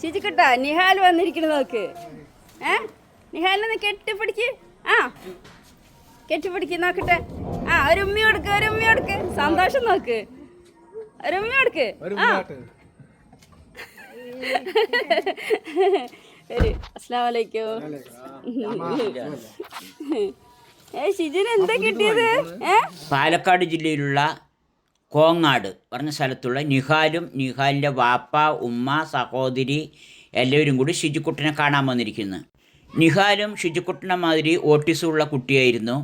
ശിജിക്കട്ടാ നിഹാൽ വന്നിരിക്കണ നോക്ക്. നിഹാലിനെ കെട്ടിപ്പിടിക്ക്. ആ കെട്ടിപ്പിടിക്ക് നോക്കട്ടെ. ആ ഒരു ഉമ്മി കൊടുക്ക്, ഒരു ഉമ്മി കൊടുക്ക്. സന്തോഷം നോക്ക്, ഒരു ഉമ്മി കൊടുക്ക്. ആ അസ്സലാമു അലൈക്കും. ഷിജിന് എന്താ കിട്ടിയത്? പാലക്കാട് ജില്ലയിലുള്ള കോങ്ങാട് പറഞ്ഞ സ്ഥലത്തുള്ള നിഹാലും നിഹാലിൻ്റെ വാപ്പ, ഉമ്മ, സഹോദരി എല്ലാവരും കൂടി ഷിജുക്കുട്ടനെ കാണാൻ വന്നിരിക്കുന്നു. നിഹാലും ഷിജുക്കുട്ടനെ മാതിരി ഓട്ടിസമുള്ള കുട്ടിയായിരുന്നു.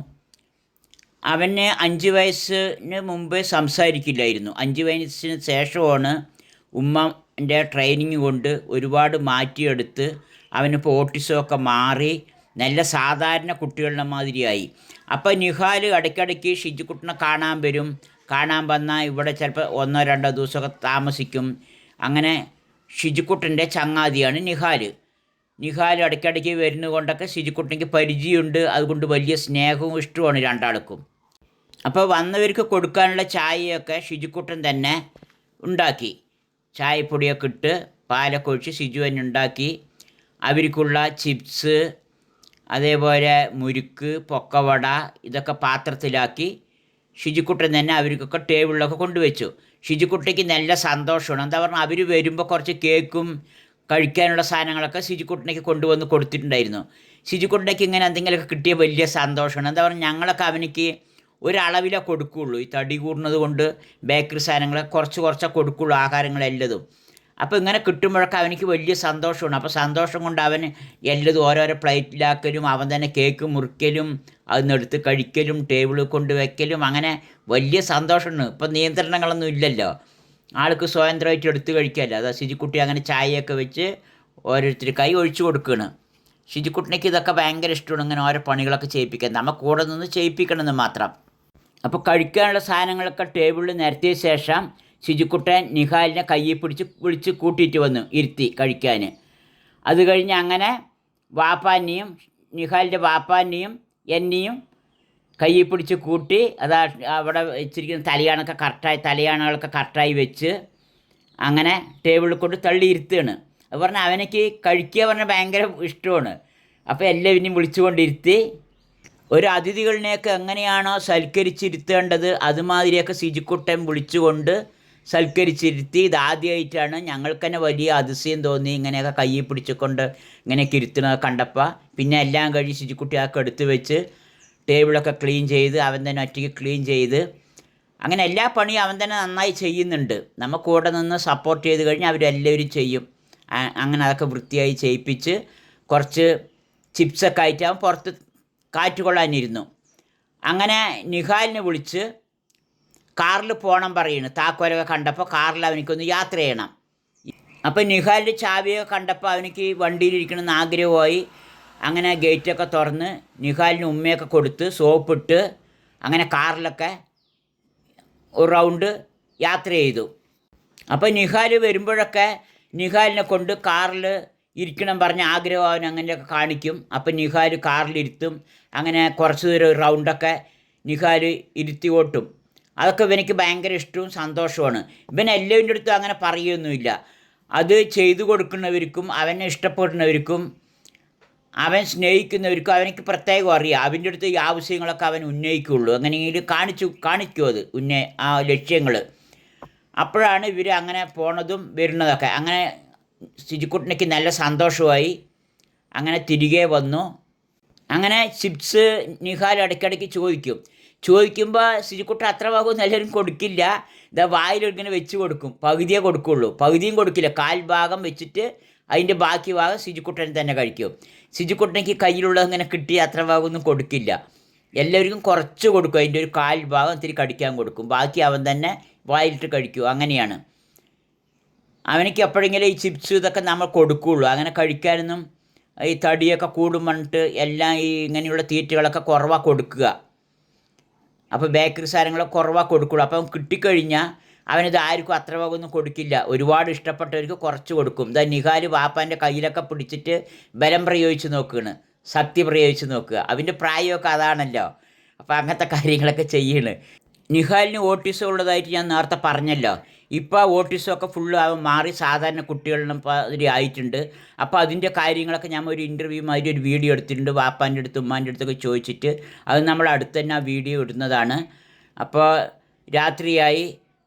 അവന് 5 വയസ്സിന് മുമ്പേ സംസാരിക്കില്ലായിരുന്നു. 5 വയസ്സിന് ശേഷമാണ് ഉമ്മൻ്റെ ട്രെയിനിങ് കൊണ്ട് ഒരുപാട് മാറ്റിയെടുത്ത് അവനിപ്പോൾ ഓട്ടിസമൊക്കെ മാറി നല്ല സാധാരണ കുട്ടികളുടെ മാതിരിയായി. അപ്പോൾ നിഹാൽ ഇടയ്ക്കിടയ്ക്ക് ഷിജുക്കുട്ടനെ കാണാൻ വരും. കാണാൻ വന്നാൽ ഇവിടെ ചിലപ്പോൾ 1-2 ദിവസമൊക്കെ താമസിക്കും. അങ്ങനെ ഷിജുക്കുട്ടൻ്റെ ചങ്ങാതിയാണ് നിഹാൽ. നിഹാൽ ഇടയ്ക്കിടയ്ക്ക് വരുന്നത് കൊണ്ടൊക്കെ ഷിജുക്കുട്ടനിക്ക് പരിചയമുണ്ട്. അതുകൊണ്ട് വലിയ സ്നേഹവും ഇഷ്ടമാണ് രണ്ടാൾക്കും. അപ്പോൾ വന്നവർക്ക് കൊടുക്കാനുള്ള ചായയൊക്കെ ഷിജുക്കുട്ടൻ തന്നെ ഉണ്ടാക്കി. ചായപ്പൊടിയൊക്കെ ഇട്ട് പാലൊക്കെ ഒഴിച്ച് ഷിജു തന്നെ ഉണ്ടാക്കി. അവർക്കുള്ള ചിപ്സ്, അതേപോലെ മുറുക്ക്, പൊക്കവട ഇതൊക്കെ പാത്രത്തിലാക്കി ഷിജുക്കുട്ടൻ തന്നെ അവർക്കൊക്കെ ടേബിളിലൊക്കെ കൊണ്ടുവച്ചു. ഷിജുക്കുട്ടിക്ക് നല്ല സന്തോഷമാണ്. എന്താ പറഞ്ഞാൽ അവർ വരുമ്പോൾ കുറച്ച് കേക്കും കഴിക്കാനുള്ള സാധനങ്ങളൊക്കെ ഷിജുക്കുട്ടനേക്ക് കൊണ്ടുവന്ന് കൊടുത്തിട്ടുണ്ടായിരുന്നു. ഷിജുക്കുട്ടനേക്ക് ഇങ്ങനെ എന്തെങ്കിലുമൊക്കെ കിട്ടിയ വലിയ സന്തോഷമാണ്. എന്താ പറഞ്ഞാൽ ഞങ്ങളൊക്കെ അവനിക്ക് ഒരളവിലേ കൊടുക്കുകയുള്ളൂ. ഈ തടി കൂടുന്നത് കൊണ്ട് ബേക്കറി സാധനങ്ങളൊക്കെ കുറച്ച് കൊടുക്കുകയുള്ളൂ, ആഹാരങ്ങളെല്ലതും. അപ്പോൾ ഇങ്ങനെ കിട്ടുമ്പോഴൊക്കെ അവനിക്ക് വലിയ സന്തോഷമാണ്. അപ്പോൾ സന്തോഷം കൊണ്ട് അവൻ എല്ലതും ഓരോരോ പ്ലേറ്റിലാക്കലും അവൻ തന്നെ കേക്ക് മുറിക്കലും അതിനെടുത്ത് കഴിക്കലും ടേബിളിൽ കൊണ്ട് വയ്ക്കലും അങ്ങനെ വലിയ സന്തോഷമാണ്. ഇപ്പം നിയന്ത്രണങ്ങളൊന്നും ഇല്ലല്ലോ, ആൾക്ക് സ്വതന്ത്രമായിട്ട് എടുത്ത് കഴിക്കാമല്ലോ. അതാ ഷിജുക്കുട്ടി അങ്ങനെ ചായയൊക്കെ വെച്ച് ഓരോരുത്തർ കൈ ഒഴിച്ചു കൊടുക്കുകയാണ്. ഷിജുക്കുട്ടിനേക്ക് ഇതൊക്കെ ഭയങ്കര ഇഷ്ടമാണ്, ഇങ്ങനെ ഓരോ പണികളൊക്കെ ചെയ്യിപ്പിക്കാൻ. നമ്മൾ കൂടെ നിന്ന് ചെയ്യിപ്പിക്കണമെന്ന് മാത്രം. അപ്പോൾ കഴിക്കാനുള്ള സാധനങ്ങളൊക്കെ ടേബിളിൽ നിരത്തിയ ശേഷം ഷിജുക്കുട്ടൻ നിഹാലിനെ കയ്യിൽ വിളിച്ച് കൂട്ടിയിട്ട് വന്നു ഇരുത്തി കഴിക്കാൻ. അത് കഴിഞ്ഞ് അങ്ങനെ വാപ്പാനെയും നിഹാലിൻ്റെ വാപ്പാനെയും എന്നെയും കയ്യിൽ പിടിച്ച് കൂട്ടി അതാ അവിടെ വെച്ചിരിക്കുന്ന തലയാണകളൊക്കെ കറക്റ്റായി വെച്ച് അങ്ങനെ ടേബിളിൽ കൊണ്ട് തള്ളി ഇരുത്തുകയാണ്. അത് പറഞ്ഞാൽ അവനക്ക് കഴിക്കുക പറഞ്ഞാൽ ഭയങ്കര ഇഷ്ടമാണ്. അപ്പോൾ എല്ലാവരെയും വിളിച്ചുകൊണ്ടിരുത്തി ഒരു അതിഥികളിനെയൊക്കെ എങ്ങനെയാണോ സൽക്കരിച്ചിരുത്തേണ്ടത് അതുമാതിരിയൊക്കെ ഷിജുക്കുട്ടൻ വിളിച്ചുകൊണ്ട് സൽക്കരിച്ചിരുത്തി. ഇതാദ്യമായിട്ടാണ് ഞങ്ങൾക്ക് തന്നെ വലിയ അതിശയം തോന്നി, ഇങ്ങനെയൊക്കെ കയ്യിൽ പിടിച്ചുകൊണ്ട് ഇങ്ങനെയൊക്കെ ഇരുത്തുന്നത് കണ്ടപ്പോൾ. പിന്നെ എല്ലാം കഴിഞ്ഞ് ഷിജുക്കുട്ടിയൊക്കെ എടുത്ത് വെച്ച് ടേബിളൊക്കെ ക്ലീൻ ചെയ്ത് അവൻ തന്നെ ഒറ്റയ്ക്ക് ക്ലീൻ ചെയ്ത് അങ്ങനെ എല്ലാ പണിയും അവൻ തന്നെ നന്നായി ചെയ്യുന്നുണ്ട്. നമ്മൾ കൂടെ നിന്ന് സപ്പോർട്ട് ചെയ്ത് കഴിഞ്ഞാൽ അവരെല്ലാവരും ചെയ്യും. അങ്ങനെ അതൊക്കെ വൃത്തിയായി ചെയ്യിപ്പിച്ച് കുറച്ച് ചിപ്സൊക്കെ ആയിട്ട് അവൻ പുറത്ത് കാറ്റ് കൊള്ളാനിരുന്നു. അങ്ങനെ നിഹാലിനെ വിളിച്ച് കാറിൽ പോകണം പറയുന്നു. താക്കോലൊക്കെ കണ്ടപ്പോൾ കാറിൽ അവനിക്കൊന്ന് യാത്ര ചെയ്യണം. അപ്പോൾ നിഹാലിൻ്റെ ചാവിയൊക്കെ കണ്ടപ്പോൾ അവനിക്ക് വണ്ടിയിലിരിക്കണമെന്ന് ആഗ്രഹമായി. അങ്ങനെ ഗേറ്റൊക്കെ തുറന്ന് നിഹാലിന് ഉമ്മയൊക്കെ കൊടുത്ത് സോപ്പിട്ട് അങ്ങനെ കാറിലൊക്കെ ഒരു റൗണ്ട് യാത്ര ചെയ്തു. അപ്പോൾ നിഹാൽ വരുമ്പോഴൊക്കെ നിഹാലിനെ കൊണ്ട് കാറിൽ ഇരിക്കണം പറഞ്ഞ ആഗ്രഹം അവൻ അങ്ങനെയൊക്കെ കാണിക്കും. അപ്പം നിഹാൽ കാറിലിരുത്തും. അങ്ങനെ കുറച്ച് ദൂരം റൗണ്ടൊക്കെ നിഹാൽ ഇരുത്തി ഓട്ടും. അതൊക്കെ ഇവനിക്ക് ഭയങ്കര ഇഷ്ടവും സന്തോഷവുമാണ്. ഇവൻ എല്ലാവരുടെ അടുത്തും അങ്ങനെ പറയുകയൊന്നുമില്ല. അത് ചെയ്തു കൊടുക്കുന്നവർക്കും അവനെ ഇഷ്ടപ്പെടുന്നവർക്കും അവൻ സ്നേഹിക്കുന്നവർക്കും അവനിക്ക് പ്രത്യേകം അറിയാം. അവൻ്റെ അടുത്ത് ഈ ആവശ്യങ്ങളൊക്കെ അവൻ ഉന്നയിക്കുകയുള്ളൂ. അങ്ങനെയെങ്കിലും കാണിക്കും അത് ആ ലക്ഷ്യങ്ങൾ. അപ്പോഴാണ് ഇവർ അങ്ങനെ പോണതും വരുന്നതൊക്കെ. അങ്ങനെ ഷിജുക്കുട്ടനയ്ക്ക് നല്ല സന്തോഷമായി. അങ്ങനെ തിരികെ വന്നു. അങ്ങനെ ചിപ്സ് നിഹാൽ ഇടയ്ക്കിടയ്ക്ക് ചോദിക്കുമ്പോൾ ഷിജുക്കുട്ടൻ അത്ര ഭാഗമൊന്നും എല്ലാവരും കൊടുക്കില്ല. ഇതാ വായിലിങ്ങനെ വെച്ച് കൊടുക്കും, പകുതിയേ കൊടുക്കുകയുള്ളൂ. പകുതിയും കൊടുക്കില്ല, 1/4 ഭാഗം വെച്ചിട്ട് അതിൻ്റെ ബാക്കി ഭാഗം ഷിജുക്കുട്ടൻ തന്നെ കഴിക്കും. ഷിജുക്കുട്ടനയ്ക്ക് കയ്യിലുള്ളത് ഇങ്ങനെ കിട്ടി അത്ര ഭാഗമൊന്നും കൊടുക്കില്ല. എല്ലാവർക്കും കുറച്ച് കൊടുക്കും. അതിൻ്റെ ഒരു 1/4 ഭാഗം ഇത്തിരി കടിക്കാൻ കൊടുക്കും, ബാക്കി അവൻ തന്നെ വായിലിട്ട് കഴിക്കും. അങ്ങനെയാണ് അവനിക്ക് എപ്പോഴെങ്കിലും ഈ ചിപ്സ് ഇതൊക്കെ നമ്മൾ കൊടുക്കുകയുള്ളൂ. അങ്ങനെ കഴിക്കാനൊന്നും ഈ തടിയൊക്കെ കൂടും പറഞ്ഞിട്ട് എല്ലാം ഈ ഇങ്ങനെയുള്ള തീറ്റകളൊക്കെ കുറവാണ് കൊടുക്കുക. അപ്പോൾ ബേക്കറി സാധനങ്ങളൊക്കെ കുറവാണ് കൊടുക്കുകയുള്ളൂ. അപ്പം കിട്ടിക്കഴിഞ്ഞാൽ അവനിത് ആർക്കും അത്ര ഭാഗമൊന്നും കൊടുക്കില്ല. ഒരുപാട് ഇഷ്ടപ്പെട്ടവർക്ക് കുറച്ച് കൊടുക്കും. ഇതാ നിഹാൽ വാപ്പാൻ്റെ കയ്യിലൊക്കെ പിടിച്ചിട്ട് ബലം പ്രയോഗിച്ച് നോക്കുകയാണ്, ശക്തി പ്രയോഗിച്ച് നോക്കുക. അവൻ്റെ പ്രായമൊക്കെ അതാണല്ലോ. അപ്പോൾ അങ്ങനത്തെ കാര്യങ്ങളൊക്കെ ചെയ്യണ്. നിഹാലിന് ഓട്ടിസം ഉള്ളതായിട്ട് ഞാൻ നേരത്തെ പറഞ്ഞല്ലോ. ഇപ്പോൾ ഓട്ടിസമൊക്കെ ഫുള്ള് മാറി സാധാരണ കുട്ടികളിലും അതിൽ ആയിട്ടുണ്ട്. അപ്പോൾ അതിൻ്റെ കാര്യങ്ങളൊക്കെ ഞാൻ ഒരു ഇൻ്റർവ്യൂ മാതിരി ഒരു വീഡിയോ എടുത്തിട്ടുണ്ട്. വാപ്പാൻ്റെ അടുത്ത് ഉമ്മാൻ്റെ അടുത്തൊക്കെ ചോദിച്ചിട്ട് അത് നമ്മൾ അടുത്ത് തന്നെ ആ വീഡിയോ ഇടുന്നതാണ്. അപ്പോൾ രാത്രിയായി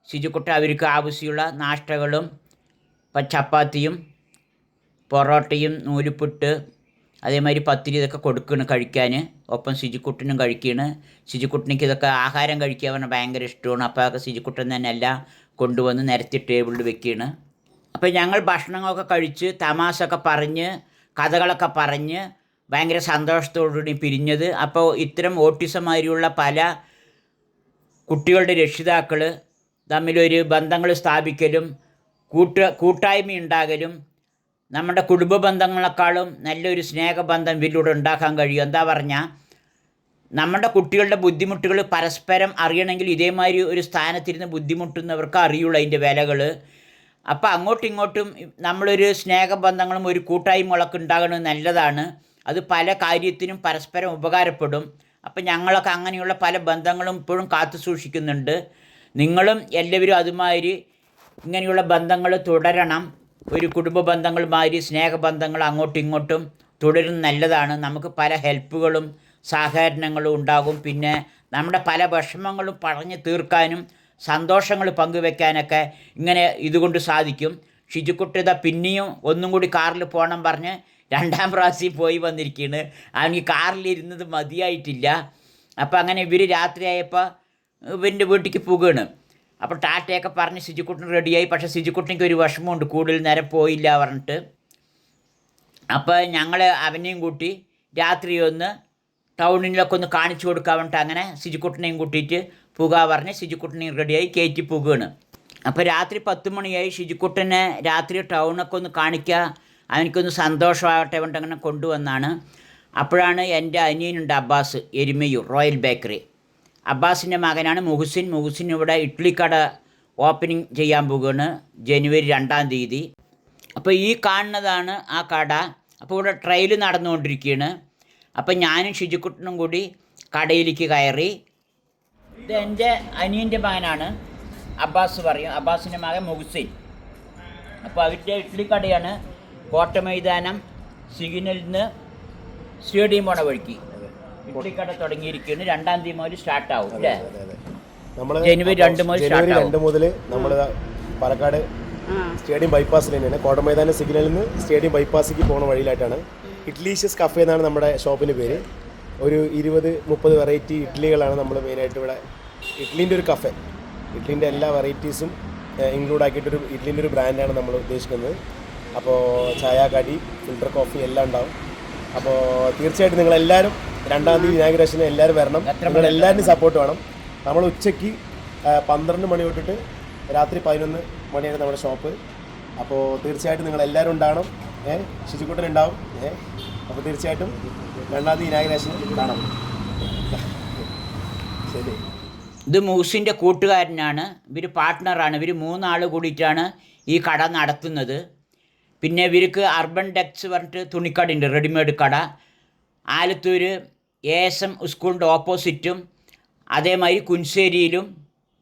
ശിജുക്കുട്ട അവർക്ക് ആവശ്യമുള്ള നാഷ്ടകളും ചപ്പാത്തിയും പൊറോട്ടയും നൂലുപുട്ട് അതേമാതിരി പത്തിരി ഇതൊക്കെ കൊടുക്കണം കഴിക്കാൻ. ഒപ്പം ശിജുക്കുട്ടനും കഴിക്കുകയാണ്. ശിജുക്കുട്ടനിക്ക് ഇതൊക്കെ ആഹാരം കഴിക്കുക പറഞ്ഞാൽ ഭയങ്കര ഇഷ്ടമാണ്. അപ്പോൾ അതൊക്കെ ശിജുക്കുട്ടൻ തന്നെ എല്ലാം കൊണ്ടുവന്ന് നിരത്തി ടേബിളിൽ വെക്കുകയാണ്. അപ്പോൾ ഞങ്ങൾ ഭക്ഷണങ്ങളൊക്കെ കഴിച്ച് തമാശയൊക്കെ പറഞ്ഞ് കഥകളൊക്കെ പറഞ്ഞ് ഭയങ്കര സന്തോഷത്തോടുകൂടി പിരിഞ്ഞത്. അപ്പോൾ ഇത്തരം ഓട്ടിസം മാതിരിയുള്ള പല കുട്ടികളുടെ രക്ഷിതാക്കൾ തമ്മിലൊരു ബന്ധങ്ങൾ സ്ഥാപിക്കലും കൂട്ടായ്മ ഉണ്ടാകലും നമ്മുടെ കുടുംബ ബന്ധങ്ങളെക്കാളും നല്ലൊരു സ്നേഹബന്ധം ഇതിലൂടെ ഉണ്ടാക്കാൻ കഴിയും. എന്താ പറഞ്ഞാൽ നമ്മുടെ കുട്ടികളുടെ ബുദ്ധിമുട്ടുകൾ പരസ്പരം അറിയണമെങ്കിൽ ഇതേമാതിരി ഒരു സ്ഥാനത്തിരുന്ന് ബുദ്ധിമുട്ടുന്നവർക്ക് അറിയുള്ളൂ അതിൻ്റെ വിലകൾ. അപ്പോൾ അങ്ങോട്ടും ഇങ്ങോട്ടും നമ്മളൊരു സ്നേഹബന്ധങ്ങളും ഒരു കൂട്ടായ്മകളൊക്കെ ഉണ്ടാകുന്നത് നല്ലതാണ്. അത് പല കാര്യത്തിനും പരസ്പരം ഉപകാരപ്പെടും. അപ്പം ഞങ്ങളൊക്കെ അങ്ങനെയുള്ള പല ബന്ധങ്ങളും ഇപ്പോഴും കാത്തു സൂക്ഷിക്കുന്നുണ്ട്. നിങ്ങളും എല്ലാവരും അതുമാതിരി ഇങ്ങനെയുള്ള ബന്ധങ്ങൾ തുടരണം. ഒരു കുടുംബ ബന്ധങ്ങൾ മാതിരി സ്നേഹബന്ധങ്ങൾ അങ്ങോട്ടും ഇങ്ങോട്ടും തുടരുന്നത് നല്ലതാണ്. നമുക്ക് പല ഹെൽപ്പുകളും സഹകരണങ്ങളും ഉണ്ടാകും. പിന്നെ നമ്മുടെ പല വിഷമങ്ങളും പറഞ്ഞു തീർക്കാനും സന്തോഷങ്ങൾ പങ്കുവെക്കാനൊക്കെ ഇങ്ങനെ ഇതുകൊണ്ട് സാധിക്കും. ഷിജുക്കുട്ടിത പിന്നെയും ഒന്നും കൂടി കാറിൽ പോകണം പറഞ്ഞ് 2ാം പ്രാവശ്യം പോയി വന്നിരിക്കുകയാണ്. അവനിക്ക് കാറിലിരുന്നത് മതിയായിട്ടില്ല. അപ്പോൾ അങ്ങനെ ഇവർ രാത്രിയായപ്പോൾ ഇവൻ്റെ വീട്ടിലേക്ക് പോകുകയാണ്. അപ്പോൾ ടാറ്റയൊക്കെ പറഞ്ഞ് ശിജുക്കുട്ടൻ റെഡിയായി. പക്ഷേ ശിജുക്കുട്ടനിക്ക് ഒരു വിഷമമുണ്ട്, കൂടുതൽ നേരം പോയില്ല പറഞ്ഞിട്ട്. അപ്പോൾ ഞങ്ങൾ അവനെയും കൂട്ടി രാത്രി ഒന്ന് ടൗണിലൊക്കെ ഒന്ന് കാണിച്ചു കൊടുക്കാൻ വേണ്ടിയിട്ട് അങ്ങനെ ശിജുക്കുട്ടനെയും കൂട്ടിയിട്ട് പോകാൻ പറഞ്ഞ് ശിജുക്കുട്ടനെയും റെഡിയായി കയറ്റി പോകുകയാണ്. അപ്പോൾ രാത്രി 10 മണിയായി. ശിജുക്കുട്ടനെ രാത്രി ടൗണൊക്കെ ഒന്ന് കാണിക്കുക, അവനക്കൊന്ന് സന്തോഷമാകട്ടെ കൊണ്ട് അങ്ങനെ കൊണ്ടുവന്നാണ്. അപ്പോഴാണ് എൻ്റെ അനിയനുണ്ട് അബ്ബാസ്, എരുമയൂർ റോയൽ ബേക്കറി. അബ്ബാസിൻ്റെ മകനാണ് മുഹസിൻ. മുഹസിൻ ഇവിടെ ഇഡ്ഡലി കട ഓപ്പണിംഗ് ചെയ്യാൻ പോകുകയാണ് ജനുവരി 2-ാം തീയതി. അപ്പോൾ ഈ കാണുന്നതാണ് ആ കട. അപ്പോൾ ഇവിടെ ട്രയൽ നടന്നുകൊണ്ടിരിക്കുകയാണ്. അപ്പം ഞാനും ഷിജുക്കുട്ടനും കൂടി കടയിലേക്ക് കയറി. ഇത് എൻ്റെ അനിയൻ്റെ മകനാണ്, അബ്ബാസ് പറയും. അബ്ബാസിൻ്റെ മകൻ മുഹസിൻ. അപ്പോൾ അവരുടെ ഇഡ്ഡലി കടയാണ് കോട്ട മൈതാനം സിഗ്നലിൽ നിന്ന് സ്റ്റേഡിയം പോണ വഴിക്ക് ഇഡ്ഡലി കട തുടങ്ങിയിരിക്കുകയാണ്. 2-ാം തീയതി മുതൽ സ്റ്റാർട്ടാവും അല്ലേ? ജനുവരി 2 മുതൽ നമ്മൾ പാലക്കാട് സ്റ്റേഡിയം ബൈപ്പാസിൽ തന്നെയാണ്. കോട്ട മൈതാനം സിഗ്നലിൽ നിന്ന് സ്റ്റേഡിയം ബൈപ്പാസിലേക്ക് പോകുന്ന വഴിയിലായിട്ടാണ്. ഇഡ്ലീഷ്യസ് കഫേ എന്നാണ് നമ്മുടെ ഷോപ്പിൻ്റെ പേര്. ഒരു 20-30 വെറൈറ്റി ഇഡ്ഡലികളാണ് നമ്മൾ മെയിനായിട്ട് ഇവിടെ. ഇഡ്ഡലിൻ്റെ ഒരു കഫേ, ഇഡ്ഡലിൻ്റെ എല്ലാ വെറൈറ്റീസും ഇൻക്ലൂഡ് ആക്കിയിട്ടൊരു ഇഡ്ഡലിൻ്റെ ഒരു ബ്രാൻഡാണ് നമ്മൾ ഉദ്ദേശിക്കുന്നത്. അപ്പോൾ ചായ, കടി, ഫിൽറ്റർ കോഫി എല്ലാം ഉണ്ടാവും. അപ്പോൾ തീർച്ചയായിട്ടും നിങ്ങളെല്ലാവരും 2-ാം തീയതി ഇനാഗുറേഷന് എല്ലാവരും വരണം. നിങ്ങളെല്ലാവരുടെയും സപ്പോർട്ട് വേണം. നമ്മൾ ഉച്ചയ്ക്ക് 12 മണി തൊട്ടിട്ട് രാത്രി 11 മണിയാണ് നമ്മുടെ ഷോപ്പ്. അപ്പോൾ തീർച്ചയായിട്ടും നിങ്ങളെല്ലാവരും ഉണ്ടാകണം. ശിശുക്കുട്ടൻ ഉണ്ടാവും. അപ്പോൾ തീർച്ചയായിട്ടും 2-ാം തീയതി ഇനാഗുറേഷൻ കാണാം. ശരി. ഇത് മുഹസിൻ്റെ കൂട്ടുകാരനാണ്. ഇവർ പാർട്ട്ണറാണ്. ഇവർ 3 ആൾ കൂടിയിട്ടാണ് ഈ കട നടത്തുന്നത്. പിന്നെ ഇവർക്ക് അർബൻ ടെക്സ് പറഞ്ഞിട്ട് തുണിക്കടയുണ്ട്, റെഡിമെയ്ഡ് കട. ആലത്തൂർ ASM സ്കൂളിൻ്റെ ഓപ്പോസിറ്റും അതേമാതിരി കുൻശ്ശേരിയിലും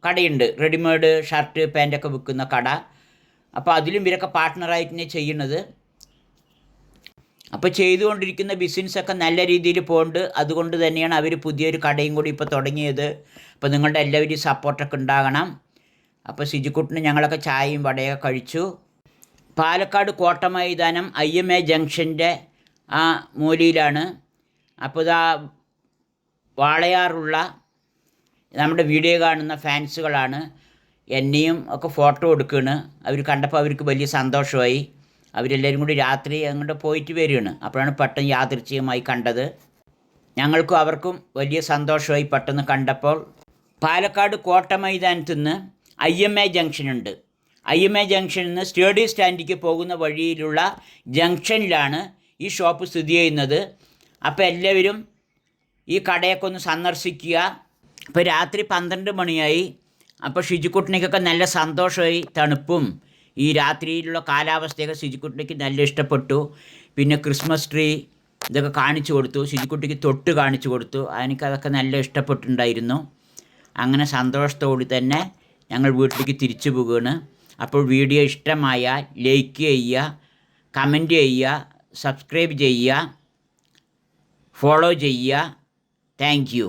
കടയുണ്ട്, റെഡിമെയ്ഡ് ഷർട്ട് പാൻറ്റൊക്കെ വിൽക്കുന്ന കട. അപ്പോൾ അതിലും ഇവരൊക്കെ പാർട്ട്ണറായിട്ട് തന്നെ ചെയ്യുന്നത്. അപ്പോൾ ചെയ്തുകൊണ്ടിരിക്കുന്ന ബിസിനസ്സൊക്കെ നല്ല രീതിയിൽ പോകുന്നുണ്ട്. അതുകൊണ്ട് തന്നെയാണ് അവർ പുതിയൊരു കടയും കൂടി ഇപ്പോൾ തുടങ്ങിയത്. അപ്പോൾ നിങ്ങളുടെ എല്ലാവരുടെയും സപ്പോർട്ടൊക്കെ ഉണ്ടാകണം. അപ്പോൾ ശിജുക്കുട്ടിന് ഞങ്ങളൊക്കെ ചായയും വടയൊക്കെ കഴിച്ചു. പാലക്കാട് കോട്ട മൈതാനം IMA ജംഗ്ഷൻ്റെ ആ മൂലയിലാണ്. അപ്പോൾ ഇതാ വാളയാറുള്ള നമ്മുടെ വീഡിയോ കാണുന്ന ഫാൻസുകളാണ് എന്നെയും ഒക്കെ ഫോട്ടോ എടുക്കുകയാണ്. അവർ കണ്ടപ്പോൾ അവർക്ക് വലിയ സന്തോഷമായി. അവരെല്ലാവരും കൂടി രാത്രി അങ്ങോട്ട് പോയിട്ട് വരികയാണ്. അപ്പോഴാണ് പെട്ടെന്ന് യാദൃച്ഛികമായി കണ്ടത്. ഞങ്ങൾക്കും അവർക്കും വലിയ സന്തോഷമായി പെട്ടെന്ന് കണ്ടപ്പോൾ. പാലക്കാട് കോട്ട മൈതാനത്ത് നിന്ന് IMA ജംഗ്ഷനുണ്ട്. IMA ജംഗ്ഷനിൽ നിന്ന് സ്റ്റേഡിയം സ്റ്റാൻഡിലേക്ക് പോകുന്ന വഴിയിലുള്ള ജംഗ്ഷനിലാണ് ഈ ഷോപ്പ് സ്ഥിതി ചെയ്യുന്നത്. അപ്പോൾ എല്ലാവരും ഈ കടയൊക്കെ ഒന്ന് സന്ദർശിക്കുക. അപ്പോൾ രാത്രി 12 മണിയായി. അപ്പോൾ ഷിജുക്കുട്ടനിക്കൊക്കെ നല്ല സന്തോഷമായി. തണുപ്പും ഈ രാത്രിയിലുള്ള കാലാവസ്ഥയൊക്കെ ഷിജുക്കുട്ടിക്ക് നല്ല ഇഷ്ടപ്പെട്ടു. പിന്നെ ക്രിസ്മസ് ട്രീ ഇതൊക്കെ കാണിച്ചു കൊടുത്തു, ഷിജുക്കുട്ടിക്ക് തൊട്ട് കാണിച്ചു കൊടുത്തു. എനിക്കതൊക്കെ നല്ല ഇഷ്ടപ്പെട്ടിട്ടുണ്ടായിരുന്നു. അങ്ങനെ സന്തോഷത്തോടെ തന്നെ ഞങ്ങൾ വീട്ടിലേക്ക് തിരിച്ചു പോകുകയാണ്. അപ്പോൾ വീഡിയോ ഇഷ്ടമായാൽ ലൈക്ക് ചെയ്യുക, കമൻറ്റ് ചെയ്യുക, സബ്സ്ക്രൈബ് ചെയ്യുക, ഫോളോ ചെയ്യുക. Thank you.